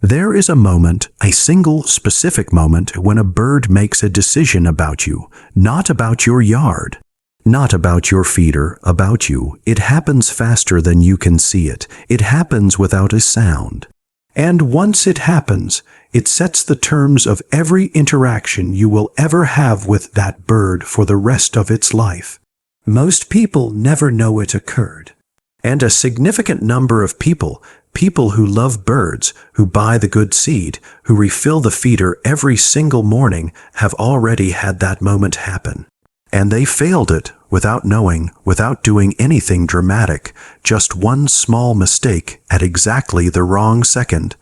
There is a moment, a single specific moment, when a bird makes a decision about you, not about your yard, not about your feeder, about you. It happens faster than you can see it. It happens without a sound. And once it happens, it sets the terms of every interaction you will ever have with that bird for the rest of its life. Most people never know it occurred. And a significant number of people who love birds, who buy the good seed, who refill the feeder every single morning, have already had that moment happen. And they failed it without knowing, without doing anything dramatic, just one small mistake at exactly the wrong second.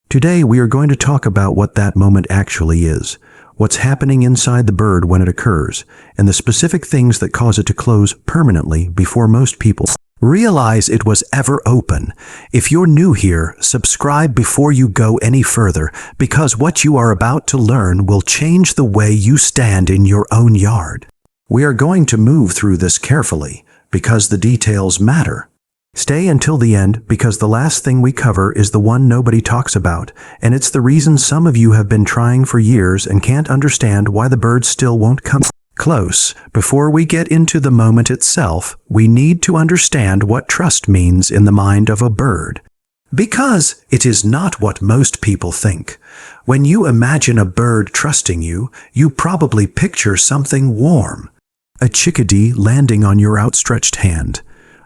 Today we are going to talk about what that moment actually is, what's happening inside the bird when it occurs, and the specific things that cause it to close permanently before most people realize it was ever open. If you're new here, subscribe before you go any further, because what you are about to learn will change the way you stand in your own yard. We are going to move through this carefully, because the details matter. Stay until the end, because the last thing we cover is the one nobody talks about, and it's the reason some of you have been trying for years and can't understand why the birds still won't come close. Before we get into the moment itself, we need to understand what trust means in the mind of a bird. Because it is not what most people think. When you imagine a bird trusting you, you probably picture something warm. A chickadee landing on your outstretched hand.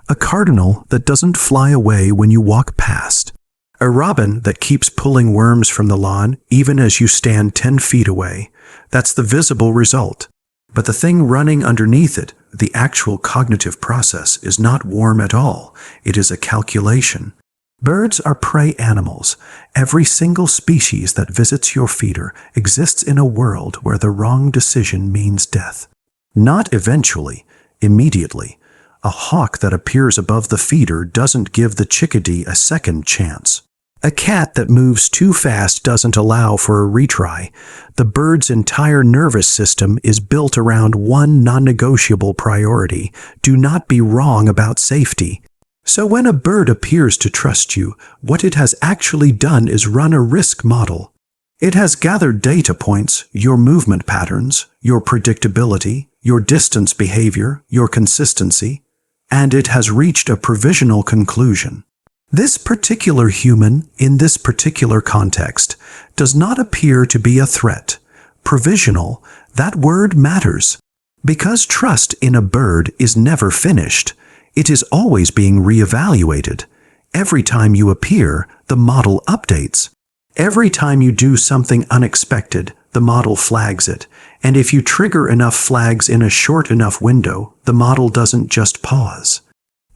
A cardinal that doesn't fly away when you walk past. A robin that keeps pulling worms from the lawn even as you stand 10 feet away. That's the visible result. But the thing running underneath it, the actual cognitive process, is not warm at all. It is a calculation. Birds are prey animals. Every single species that visits your feeder exists in a world where the wrong decision means death. Not eventually, immediately. A hawk that appears above the feeder doesn't give the chickadee a second chance. A cat that moves too fast doesn't allow for a retry. The bird's entire nervous system is built around one non-negotiable priority: do not be wrong about safety. So when a bird appears to trust you, what it has actually done is run a risk model. It has gathered data points, your movement patterns, your predictability, your distance behavior, your consistency, and it has reached a provisional conclusion. This particular human, in this particular context, does not appear to be a threat. Provisional, that word matters. Because trust in a bird is never finished. It is always being reevaluated. Every time you appear, the model updates. Every time you do something unexpected, the model flags it. And if you trigger enough flags in a short enough window, the model doesn't just pause.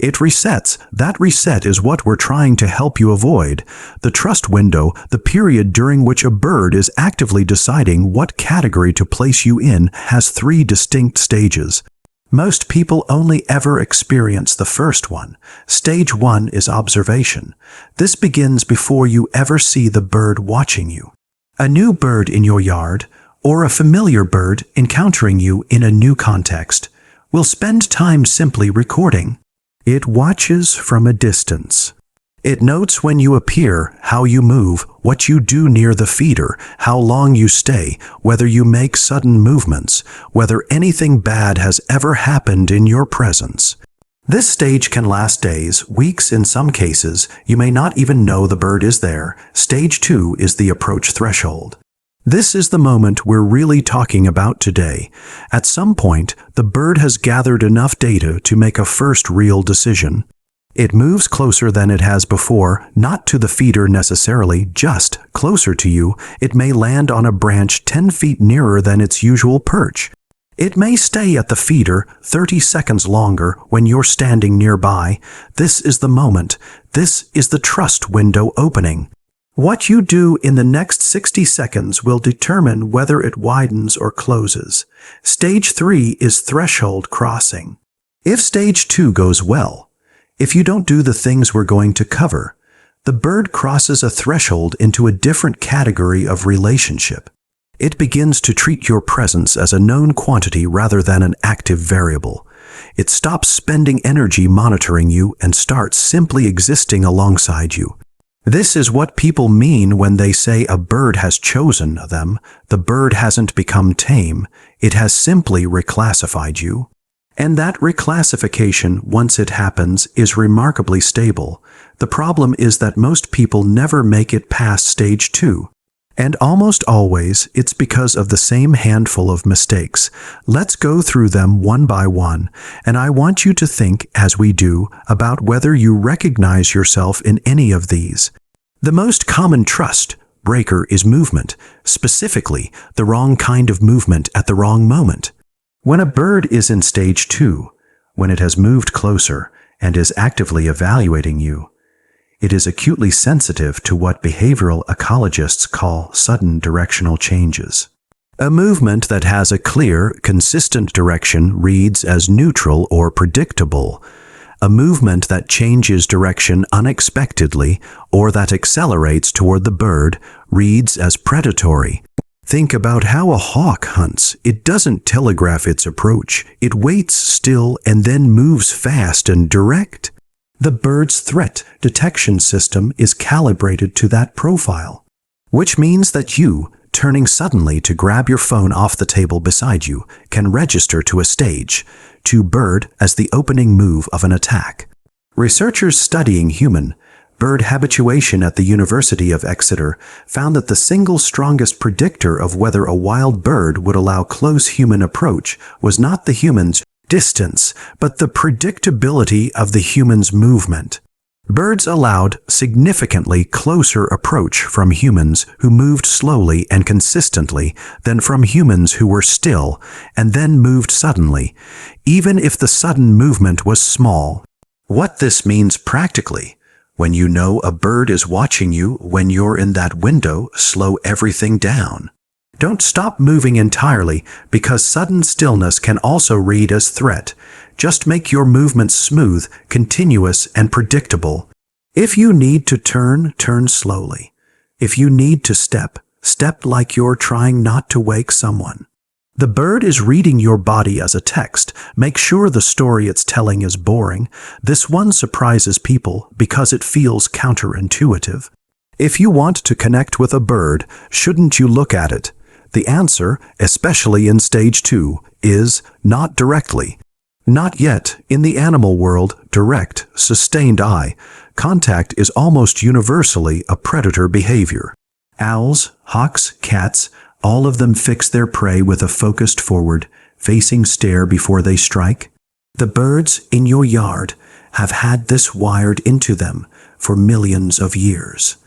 It resets. That reset is what we're trying to help you avoid. The trust window, the period during which a bird is actively deciding what category to place you in, has 3 distinct stages. Most people only ever experience the first one. Stage 1 is observation. This begins before you ever see the bird watching you. A new bird in your yard, or a familiar bird encountering you in a new context, will spend time simply recording. It watches from a distance. It notes when you appear, how you move, what you do near the feeder, how long you stay, whether you make sudden movements, whether anything bad has ever happened in your presence. This stage can last days, weeks in some cases. You may not even know the bird is there. Stage 2 is the approach threshold. This is the moment we're really talking about today. At some point, the bird has gathered enough data to make a first real decision. It moves closer than it has before, not to the feeder necessarily, just closer to you. It may land on a branch 10 feet nearer than its usual perch. It may stay at the feeder 30 seconds longer when you're standing nearby. This is the moment. This is the trust window opening. What you do in the next 60 seconds will determine whether it widens or closes. Stage 3 is threshold crossing. If stage 2 goes well, if you don't do the things we're going to cover, the bird crosses a threshold into a different category of relationship. It begins to treat your presence as a known quantity rather than an active variable. It stops spending energy monitoring you and starts simply existing alongside you. This is what people mean when they say a bird has chosen them. The bird hasn't become tame. It has simply reclassified you. And that reclassification, once it happens, is remarkably stable. The problem is that most people never make it past stage 2. And almost always, it's because of the same handful of mistakes. Let's go through them one by one, and I want you to think, as we do, about whether you recognize yourself in any of these. The most common trust breaker is movement, specifically the wrong kind of movement at the wrong moment. When a bird is in stage 2, when it has moved closer and is actively evaluating you, it is acutely sensitive to what behavioral ecologists call sudden directional changes. A movement that has a clear, consistent direction reads as neutral or predictable. A movement that changes direction unexpectedly or that accelerates toward the bird reads as predatory. Think about how a hawk hunts. It doesn't telegraph its approach. It waits still and then moves fast and direct. The bird's threat detection system is calibrated to that profile, which means that you, turning suddenly to grab your phone off the table beside you, can register to a stage, to bird as the opening move of an attack. Researchers studying human-bird habituation at the University of Exeter found that the single strongest predictor of whether a wild bird would allow close human approach was not the human's distance, but the predictability of the human's movement. Birds allowed significantly closer approach from humans who moved slowly and consistently than from humans who were still and then moved suddenly, even if the sudden movement was small. What this means practically: when you know a bird is watching you when you're in that window, slow everything down. Don't stop moving entirely, because sudden stillness can also read as threat. Just make your movements smooth, continuous, and predictable. If you need to turn, turn slowly. If you need to step, step like you're trying not to wake someone. The bird is reading your body as a text. Make sure the story it's telling is boring. This one surprises people because it feels counterintuitive. If you want to connect with a bird, shouldn't you look at it? The answer, especially in stage 2, is not directly. Not yet. In the animal world, direct, sustained eye contact is almost universally a predator behavior. Owls, hawks, cats, all of them fix their prey with a focused forward, facing stare before they strike. The birds in your yard have had this wired into them for millions of years.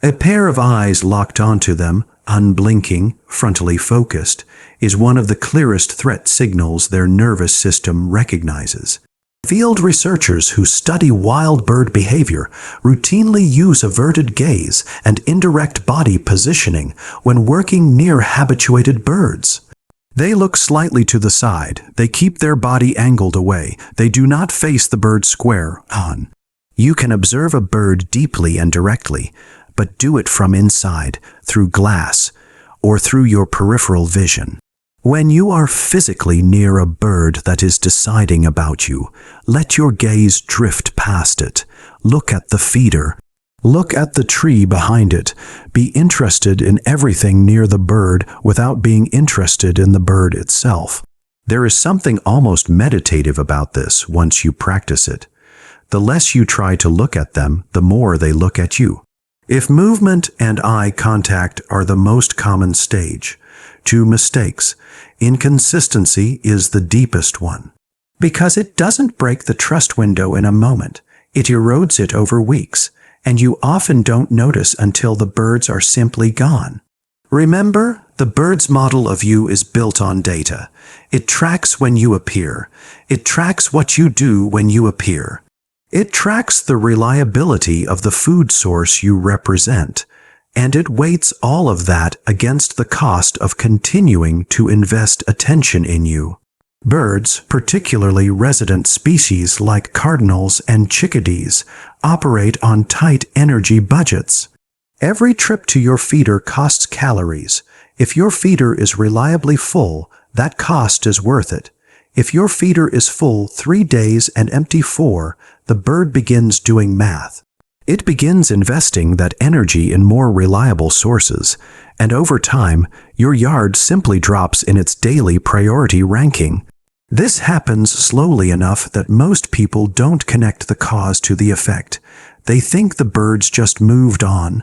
A pair of eyes locked onto them, unblinking, frontally focused, is one of the clearest threat signals their nervous system recognizes. Field researchers who study wild bird behavior routinely use averted gaze and indirect body positioning when working near habituated birds. They look slightly to the side. They keep their body angled away. They do not face the bird square on. You can observe a bird deeply and directly, but do it from inside, through glass, or through your peripheral vision. When you are physically near a bird that is deciding about you, let your gaze drift past it. Look at the feeder. Look at the tree behind it. Be interested in everything near the bird without being interested in the bird itself. There is something almost meditative about this once you practice it. The less you try to look at them, the more they look at you. If movement and eye contact are the most common stage, 2 mistakes, inconsistency is the deepest one. Because it doesn't break the trust window in a moment, it erodes it over weeks, and you often don't notice until the birds are simply gone. Remember, the bird's model of you is built on data. It tracks when you appear. It tracks what you do when you appear. It tracks the reliability of the food source you represent, and it weights all of that against the cost of continuing to invest attention in you. Birds, particularly resident species like cardinals and chickadees, operate on tight energy budgets. Every trip to your feeder costs calories. If your feeder is reliably full, that cost is worth it. If your feeder is full 3 days and empty 4, the bird begins doing math. It begins investing that energy in more reliable sources, and over time, your yard simply drops in its daily priority ranking. This happens slowly enough that most people don't connect the cause to the effect. They think the birds just moved on.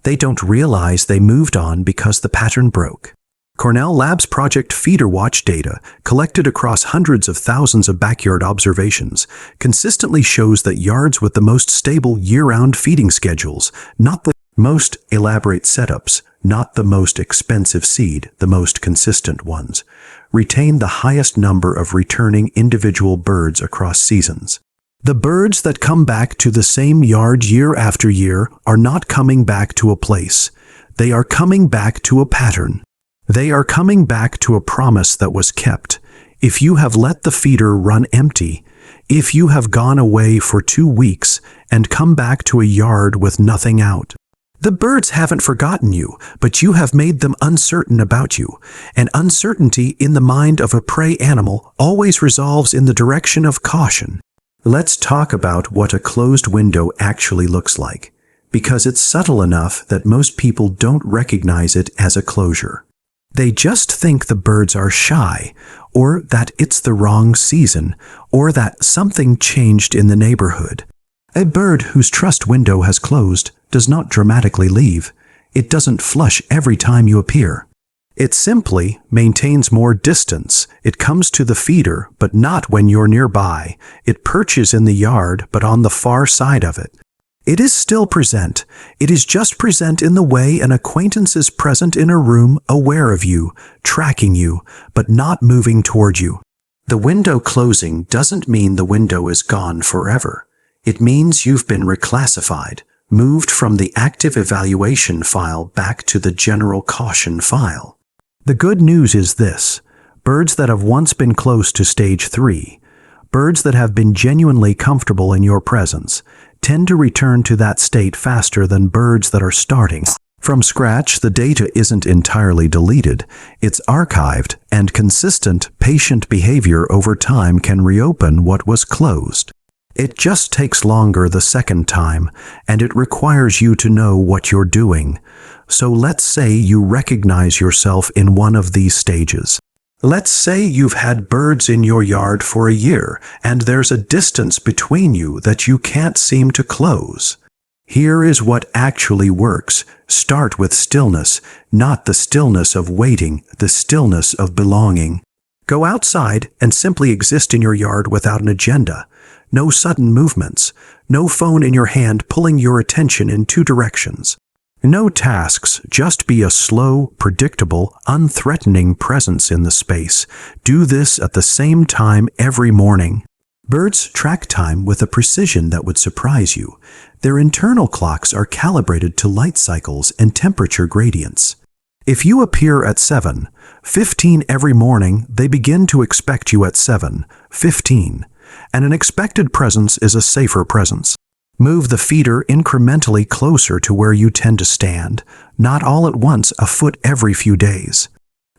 They don't realize they moved on because the pattern broke. Cornell Labs Project Feeder Watch data, collected across hundreds of thousands of backyard observations, consistently shows that yards with the most stable year-round feeding schedules, not the most elaborate setups, not the most expensive seed, the most consistent ones, retain the highest number of returning individual birds across seasons. The birds that come back to the same yard year after year are not coming back to a place. They are coming back to a pattern. They are coming back to a promise that was kept. If you have let the feeder run empty, if you have gone away for 2 weeks and come back to a yard with nothing out, the birds haven't forgotten you, but you have made them uncertain about you, and uncertainty in the mind of a prey animal always resolves in the direction of caution. Let's talk about what a closed window actually looks like, because it's subtle enough that most people don't recognize it as a closure. They just think the birds are shy, or that it's the wrong season, or that something changed in the neighborhood. A bird whose trust window has closed does not dramatically leave. It doesn't flush every time you appear. It simply maintains more distance. It comes to the feeder, but not when you're nearby. It perches in the yard, but on the far side of it. It is still present. It is just present in the way an acquaintance is present in a room, aware of you, tracking you, but not moving toward you. The window closing doesn't mean the window is gone forever. It means you've been reclassified, moved from the active evaluation file back to the general caution file. The good news is this: birds that have once been close to stage 3, birds that have been genuinely comfortable in your presence, tend to return to that state faster than birds that are starting from scratch. The data isn't entirely deleted, it's archived, and consistent, patient behavior over time can reopen what was closed. It just takes longer the second time, and it requires you to know what you're doing. So let's say you recognize yourself in one of these stages. Let's say you've had birds in your yard for a year, and there's a distance between you that you can't seem to close. Here is what actually works. Start with stillness, not the stillness of waiting, the stillness of belonging. Go outside and simply exist in your yard without an agenda. No sudden movements. No phone in your hand pulling your attention in 2 directions. No tasks, just be a slow, predictable, unthreatening presence in the space. Do this at the same time every morning. Birds track time with a precision that would surprise you. Their internal clocks are calibrated to light cycles and temperature gradients. If you appear at 7:15 every morning, they begin to expect you at 7:15, and an expected presence is a safer presence. Move the feeder incrementally closer to where you tend to stand, not all at once, a foot every few days.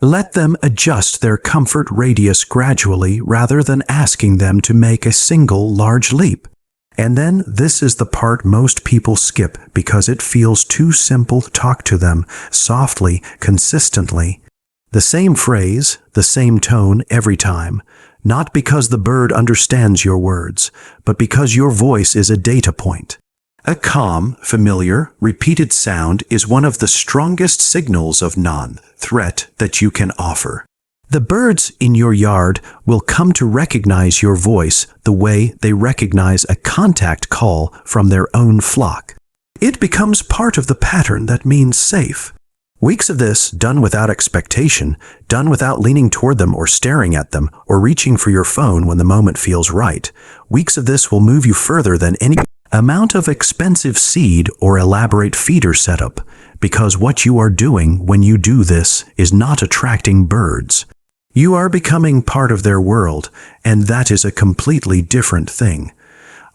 Let them adjust their comfort radius gradually rather than asking them to make a single large leap. And then this is the part most people skip because it feels too simple. Talk to them softly, consistently. The same phrase, the same tone every time. Not because the bird understands your words, but because your voice is a data point. A calm, familiar, repeated sound is one of the strongest signals of non-threat that you can offer. The birds in your yard will come to recognize your voice the way they recognize a contact call from their own flock. It becomes part of the pattern that means safe. Weeks of this, done without expectation, done without leaning toward them or staring at them or reaching for your phone when the moment feels right. Weeks of this will move you further than any amount of expensive seed or elaborate feeder setup, because what you are doing when you do this is not attracting birds. You are becoming part of their world, and that is a completely different thing.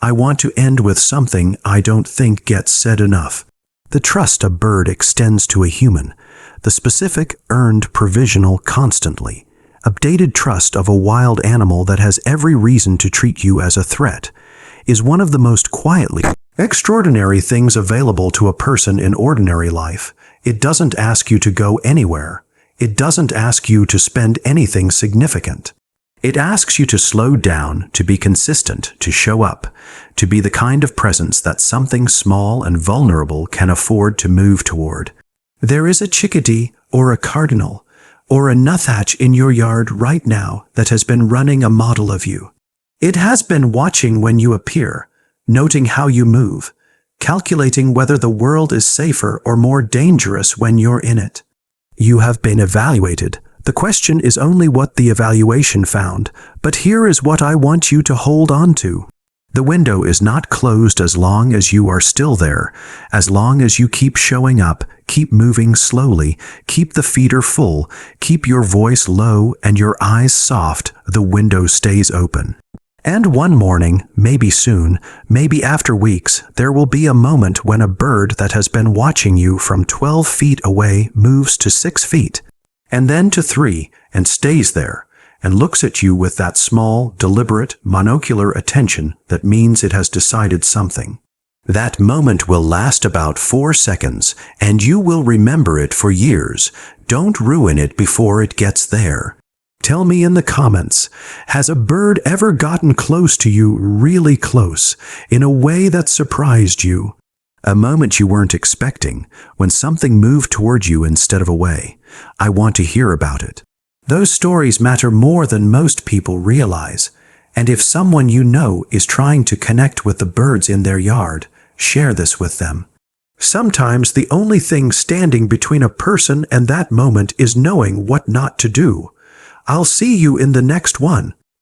I want to end with something I don't think gets said enough. The trust a bird extends to a human, the specific, earned, provisional, constantly updated trust of a wild animal that has every reason to treat you as a threat, is one of the most quietly Extraordinary things available to a person in ordinary life. It doesn't ask you to go anywhere. It doesn't ask you to spend anything significant. It asks you to slow down, to be consistent, to show up, to be the kind of presence that something small and vulnerable can afford to move toward. There is a chickadee or a cardinal or a nuthatch in your yard right now that has been running a model of you. It has been watching when you appear, noting how you move, calculating whether the world is safer or more dangerous when you're in it. You have been evaluated. The question is only what the evaluation found, but here is what I want you to hold on to. The window is not closed as long as you are still there, as long as you keep showing up, keep moving slowly, keep the feeder full, keep your voice low and your eyes soft, the window stays open. And one morning, maybe soon, maybe after weeks, there will be a moment when a bird that has been watching you from 12 feet away moves to 6 feet, and then to 3, and stays there, and looks at you with that small, deliberate, monocular attention that means it has decided something. That moment will last about 4 seconds, and you will remember it for years. Don't ruin it before it gets there. Tell me in the comments, has a bird ever gotten close to you, really close, in a way that surprised you? A moment you weren't expecting, when something moved toward you instead of away. I want to hear about it. Those stories matter more than most people realize, and if someone you know is trying to connect with the birds in their yard, share this with them. Sometimes the only thing standing between a person and that moment is knowing what not to do. I'll see you in the next one.